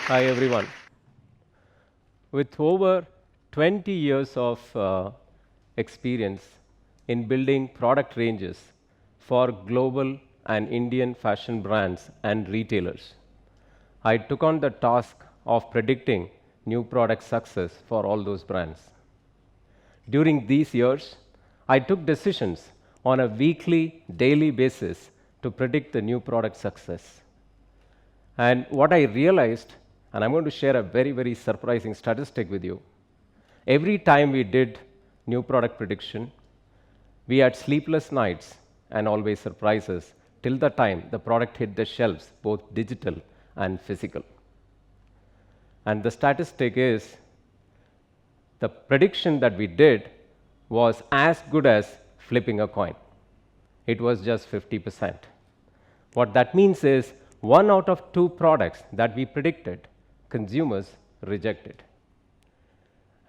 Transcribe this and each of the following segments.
Hi everyone. With over 20 years of experience in building product ranges for global and Indian fashion brands and retailers, I took on the task of predicting new product success for all those brands. During these years, I took decisions on a weekly, daily basis to predict the new product success. And what I realized, and I'm going to share a very, very surprising statistic with you. Every time we did new product prediction, we had sleepless nights and always surprises till the time the product hit the shelves, both digital and physical. And the statistic is the prediction that we did was as good as flipping a coin. It was just 50%. What that means is 1 out of 2 products that we predicted, consumers rejected.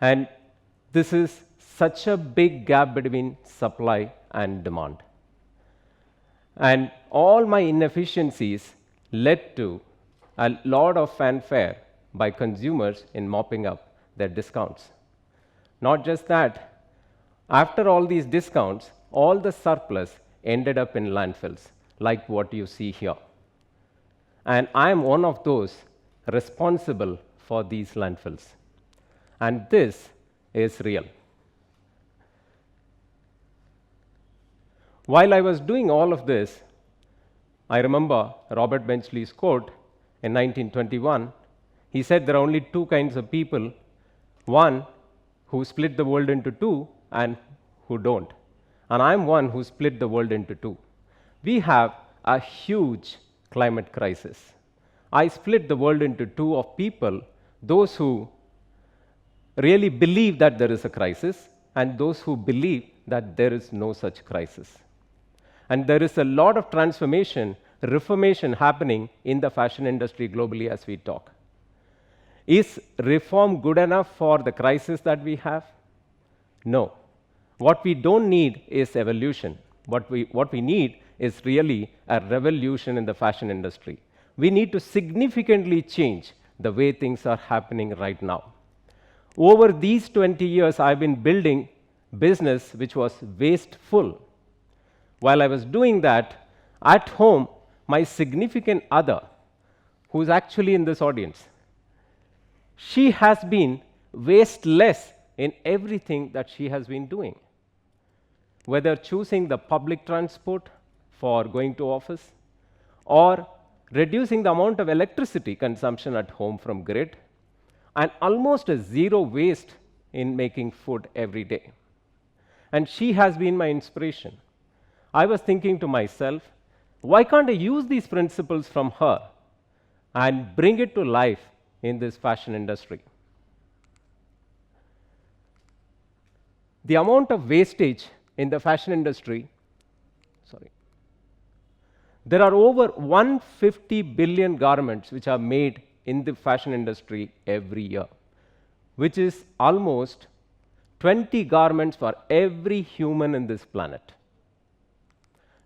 And this is such a big gap between supply and demand. And all my inefficiencies led to a lot of fanfare by consumers in mopping up their discounts. Not just that, after all these discounts, all the surplus ended up in landfills, like what you see here. And I am one of those responsible for these landfills. And this is real. While I was doing all of this, I remember Robert Benchley's quote in 1921. He said there are only 2 kinds of people, one who split the world into 2 and who don't. And I'm one who split the world into 2. We have a huge climate crisis. I split the world into 2 of people, those who really believe that there is a crisis and those who believe that there is no such crisis. And there is a lot of transformation, reformation happening in the fashion industry globally as we talk. Is reform good enough for the crisis that we have? No. What we don't need is evolution. What we need is really a revolution in the fashion industry. We need to significantly change the way things are happening right now. Over these 20 years, I've been building business which was wasteful. While I was doing that, at home, my significant other, who's actually in this audience, she has been wasteless in everything that she has been doing. Whether choosing the public transport for going to office, or reducing the amount of electricity consumption at home from grid, and almost a zero waste in making food every day. And she has been my inspiration. I was thinking to myself, why can't I use these principles from her and bring it to life in this fashion industry? The amount of wastage in the fashion industry, there are over 150 billion garments which are made in the fashion industry every year, which is almost 20 garments for every human in this planet.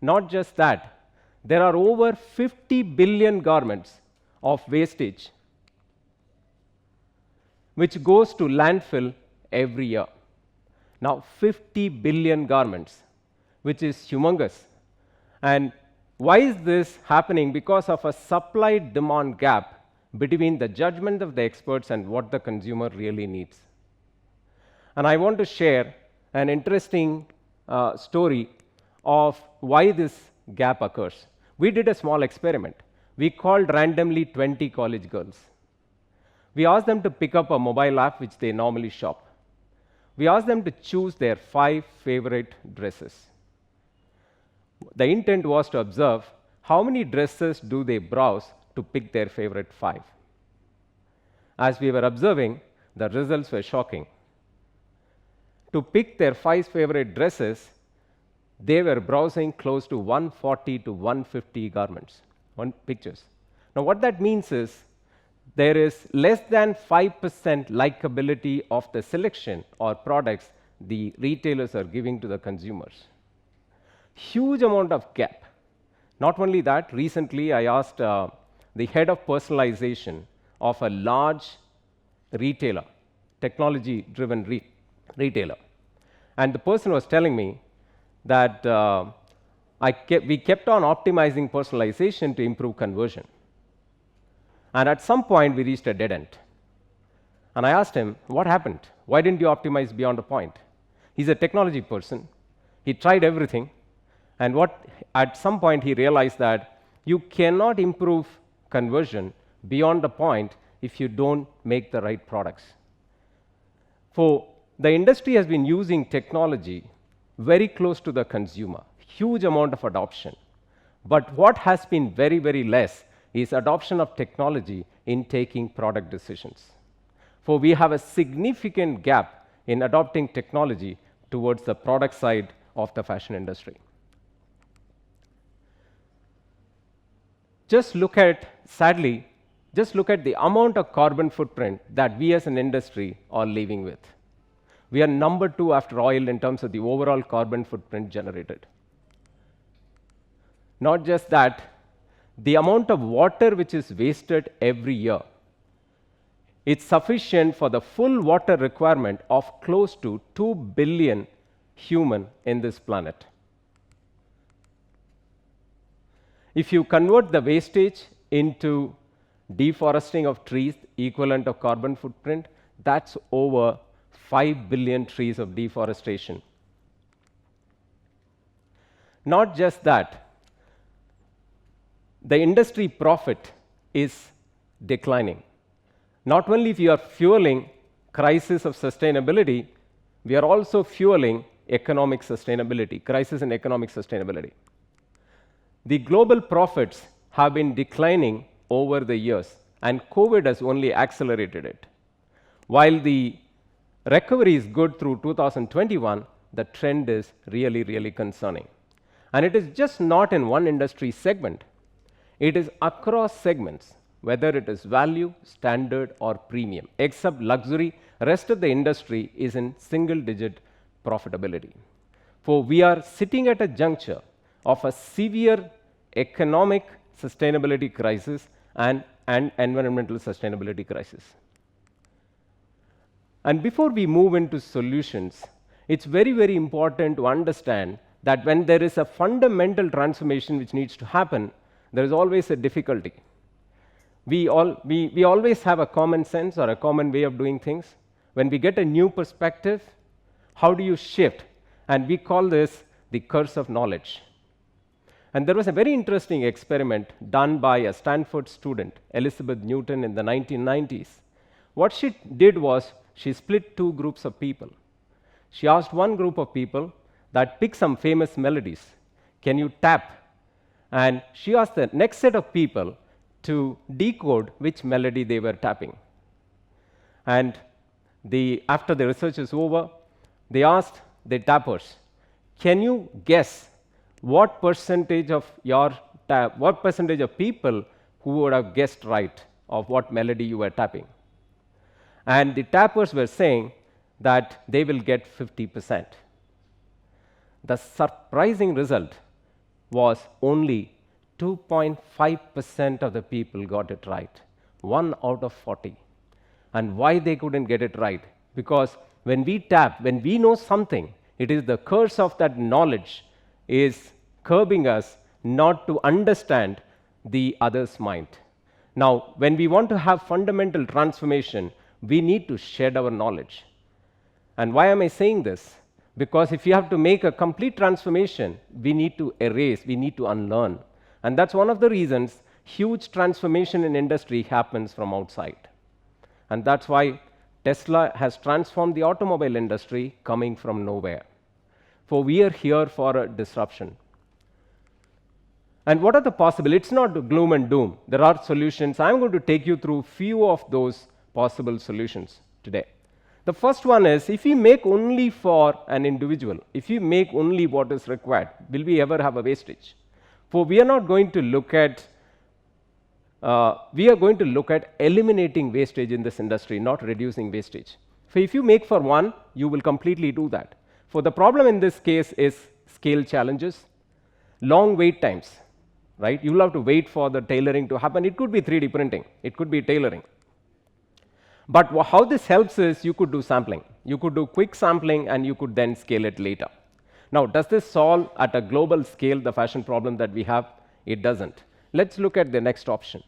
Not just that, there are over 50 billion garments of wastage which goes to landfill every year. Now, 50 billion garments, which is humongous. And why is this happening? Because of a supply-demand gap between the judgment of the experts and what the consumer really needs. And I want to share an interesting story of why this gap occurs. We did a small experiment. We called randomly 20 college girls. We asked them to pick up a mobile app which they normally shop. We asked them to choose their 5 favorite dresses. The intent was to observe how many dresses do they browse to pick their favorite 5. As we were observing, the results were shocking. To pick their 5 favorite dresses, they were browsing close to 140 to 150 garments, pictures. Now, what that means is there is less than 5% likability of the selection or products the retailers are giving to the consumers. Huge amount of gap. Not only that, recently I asked the head of personalization of a large retailer, technology-driven retailer. And the person was telling me that we kept on optimizing personalization to improve conversion. And at some point, we reached a dead end. And I asked him, what happened? Why didn't you optimize beyond a point? He's a technology person. He tried everything. And at some point, he realized that you cannot improve conversion beyond a point if you don't make the right products. For the industry has been using technology very close to the consumer, huge amount of adoption. But what has been very, very less is adoption of technology in taking product decisions. For we have a significant gap in adopting technology towards the product side of the fashion industry. Sadly, just look at the amount of carbon footprint that we as an industry are living with. We are number 2 after oil in terms of the overall carbon footprint generated. Not just that, the amount of water which is wasted every year, it's sufficient for the full water requirement of close to 2 billion humans in this planet. If you convert the wastage into deforesting of trees, equivalent of carbon footprint, that's over 5 billion trees of deforestation. Not just that, the industry profit is declining. Not only if you are fueling crisis of sustainability, we are also fueling economic sustainability, crisis in economic sustainability. The global profits have been declining over the years, and COVID has only accelerated it. While the recovery is good through 2021, the trend is really, really concerning. And it is just not in one industry segment. It is across segments, whether it is value, standard, or premium. Except luxury, rest of the industry is in single-digit profitability. For we are sitting at a juncture of a severe economic sustainability crisis and environmental sustainability crisis. And before we move into solutions, it's very, very important to understand that when there is a fundamental transformation which needs to happen, there is always a difficulty. We always have a common sense or a common way of doing things. When we get a new perspective, how do you shift? And we call this the curse of knowledge. And there was a very interesting experiment done by a Stanford student, Elizabeth Newton, in the 1990s. What she did was she split 2 groups of people. She asked one group of people that pick some famous melodies. Can you tap? And she asked the next set of people to decode which melody they were tapping. And after the research is over, they asked the tappers, can you guess what percentage of people who would have guessed right of what melody you were tapping? And the tappers were saying that they will get 50%. The surprising result was only 2.5% of the people got it right, 1 out of 40. And why they couldn't get it right? Because when we tap, when we know something, it is the curse of that knowledge is curbing us not to understand the other's mind. Now, when we want to have fundamental transformation, we need to shed our knowledge. And why am I saying this? Because if you have to make a complete transformation, we need to erase, we need to unlearn. And that's one of the reasons huge transformation in industry happens from outside. And that's why Tesla has transformed the automobile industry coming from nowhere. For we are here for a disruption. And what are the possible? It's not gloom and doom. There are solutions. I'm going to take you through few of those possible solutions today. The first one is, if we make only for an individual, if we make only what is required, will we ever have a wastage? For we are not going to look at we are going to look at eliminating wastage in this industry, not reducing wastage. So if you make for one, you will completely do that. For the problem in this case is scale challenges, long wait times, right? You will have to wait for the tailoring to happen. It could be 3D printing, it could be tailoring. But how this helps is you could do sampling. You could do quick sampling and you could then scale it later. Now, does this solve at a global scale the fashion problem that we have? It doesn't. Let's look at the next option.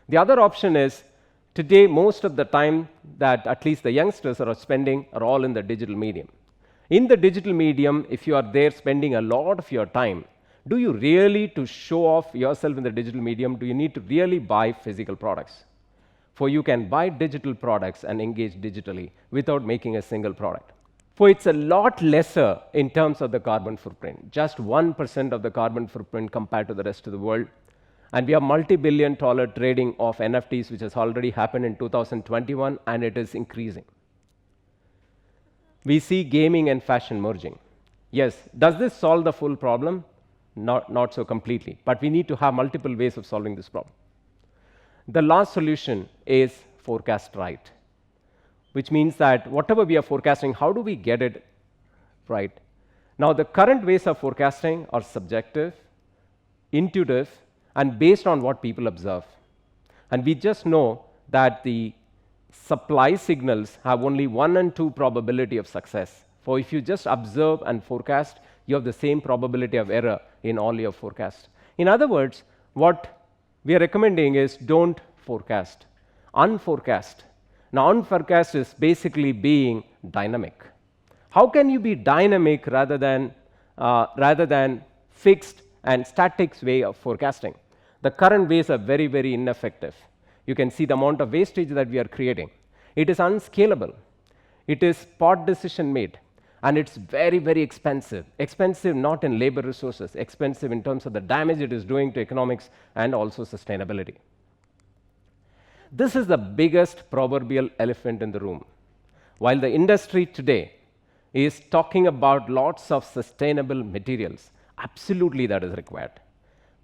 The other option is, today most of the time that at least the youngsters are spending are all in the digital medium. In the digital medium, if you are there spending a lot of your time, do you really, to show off yourself in the digital medium, do you need to really buy physical products? For you can buy digital products and engage digitally without making a single product. For it's a lot lesser in terms of the carbon footprint, just 1% of the carbon footprint compared to the rest of the world. And we have multi-billion-dollar trading of NFTs, which has already happened in 2021, and it is increasing. We see gaming and fashion merging. Yes, does this solve the full problem? Not so completely, but we need to have multiple ways of solving this problem. The last solution is forecast right, which means that whatever we are forecasting, how do we get it right? Now, the current ways of forecasting are subjective, intuitive, and based on what people observe. And we just know that the supply signals have only 1 and 2 probability of success. For if you just observe and forecast, you have the same probability of error in all your forecasts. In other words, what we are recommending is don't forecast, unforecast. Now, unforecast is basically being dynamic. How can you be dynamic rather than fixed and static way of forecasting? The current ways are very, very ineffective. You can see the amount of wastage that we are creating. It is unscalable. It is part decision made. And it's very, very expensive. Expensive not in labor resources, expensive in terms of the damage it is doing to economics and also sustainability. This is the biggest proverbial elephant in the room. While the industry today is talking about lots of sustainable materials, absolutely that is required.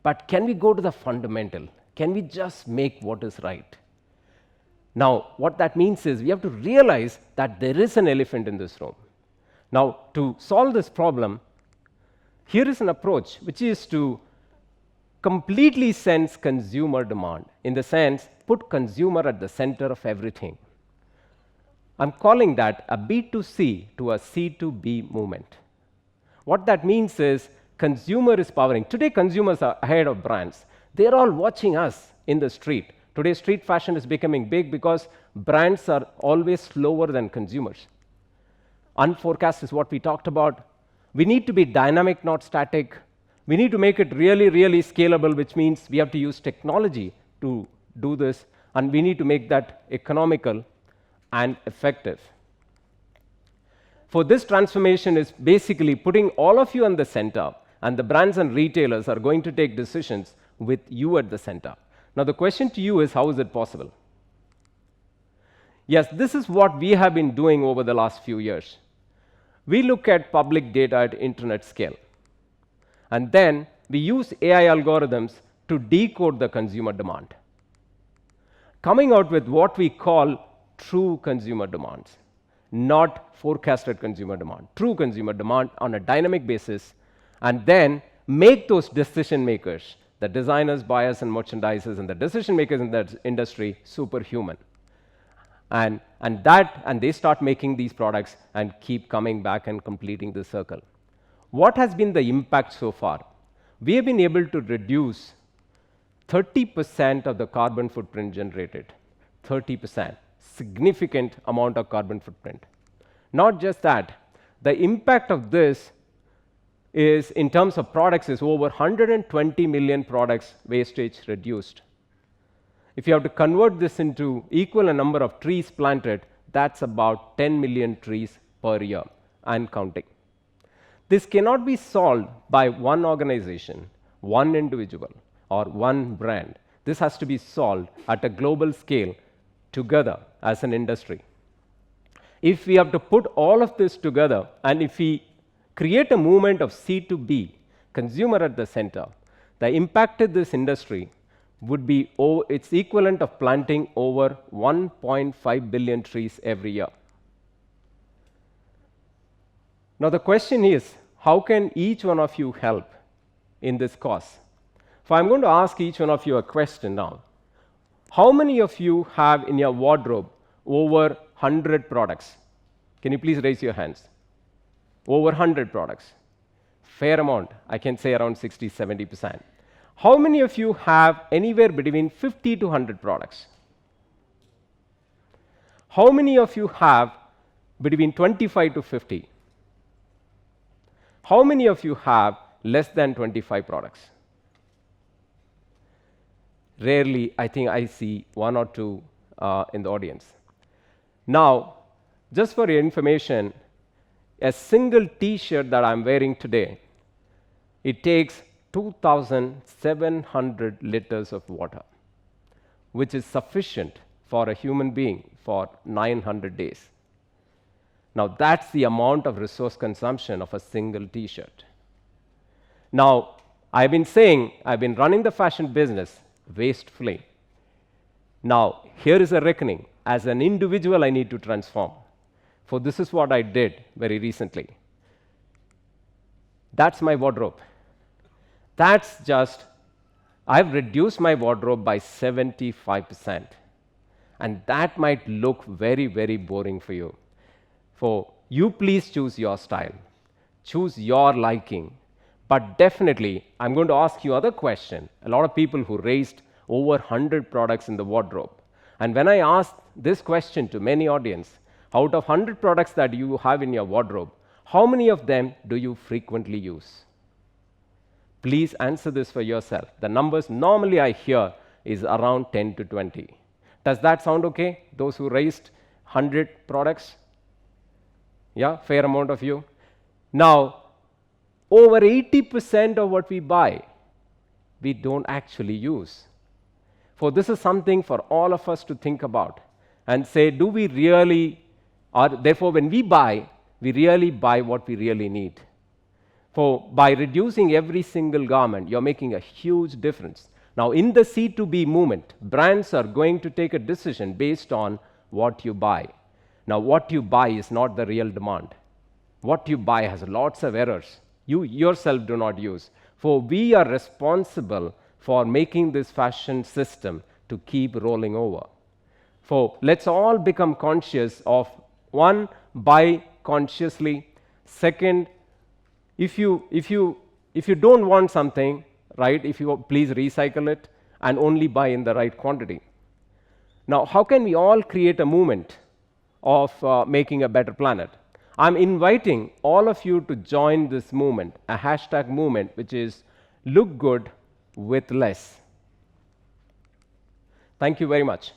But can we go to the fundamental? Can we just make what is right? Now, what that means is we have to realize that there is an elephant in this room. Now, to solve this problem, here is an approach which is to completely sense consumer demand, in the sense, put consumer at the center of everything. I'm calling that a B2C to a C2B movement. What that means is consumer is powering. Today, consumers are ahead of brands. They're all watching us in the street. Today, street fashion is becoming big because brands are always slower than consumers. Unforecast is what we talked about. We need to be dynamic, not static. We need to make it really, really scalable, which means we have to use technology to do this, and we need to make that economical and effective. For this transformation is basically putting all of you in the center, and the brands and retailers are going to take decisions with you at the center. Now, the question to you is, how is it possible? Yes, this is what we have been doing over the last few years. We look at public data at internet scale, and then we use AI algorithms to decode the consumer demand, coming out with what we call true consumer demands, not forecasted consumer demand, true consumer demand on a dynamic basis, and then make those decision makers, the designers, buyers, and merchandisers, and the decision makers in that industry superhuman. And they start making these products and keep coming back and completing the circle. What has been the impact so far? We have been able to reduce 30% of the carbon footprint generated. 30%, significant amount of carbon footprint. Not just that, the impact of this is, in terms of products, is over 120 million products wastage reduced. If you have to convert this into equal a number of trees planted, that's about 10 million trees per year and counting. This cannot be solved by one organization, one individual, or one brand. This has to be solved at a global scale together as an industry. If we have to put all of this together, and if we create a movement of C to B, consumer at the center, the impact of this industry would be its equivalent of planting over 1.5 billion trees every year. Now the question is, how can each one of you help in this cause? So I'm going to ask each one of you a question now. How many of you have in your wardrobe over 100 products? Can you please raise your hands? Over 100 products. Fair amount. I can say around 60-70%. How many of you have anywhere between 50 to 100 products? How many of you have between 25 to 50? How many of you have less than 25 products? Rarely, I think I see one or two in the audience. Now, just for your information, a single T-shirt that I'm wearing today, it takes 2,700 liters of water, which is sufficient for a human being for 900 days. Now, that's the amount of resource consumption of a single T-shirt. Now, I've been running the fashion business wastefully. Now, here is a reckoning. As an individual, I need to transform. For this is what I did very recently. That's my wardrobe. I've reduced my wardrobe by 75%. And that might look very, very boring for you. For you, please choose your style. Choose your liking. But definitely, I'm going to ask you other question. A lot of people who raised over 100 products in the wardrobe. And when I asked this question to many audience, out of 100 products that you have in your wardrobe, how many of them do you frequently use? Please answer this for yourself. The numbers normally I hear is around 10 to 20. Does that sound okay? Those who raised 100 products? Yeah, fair amount of you. Now, over 80% of what we buy, we don't actually use. For this is something for all of us to think about and say, do we really, or therefore when we really buy what we really need. For by reducing every single garment, you're making a huge difference. Now, in the C2B movement, brands are going to take a decision based on what you buy. Now, what you buy is not the real demand. What you buy has lots of errors you yourself do not use. For we are responsible for making this fashion system to keep rolling over. For let's all become conscious of, one, buy consciously. Second, if you don't want something, right, please recycle it and only buy in the right quantity. Now, how can we all create a movement of making a better planet? I'm inviting all of you to join this movement, a hashtag movement, which is look good with less. Thank you very much.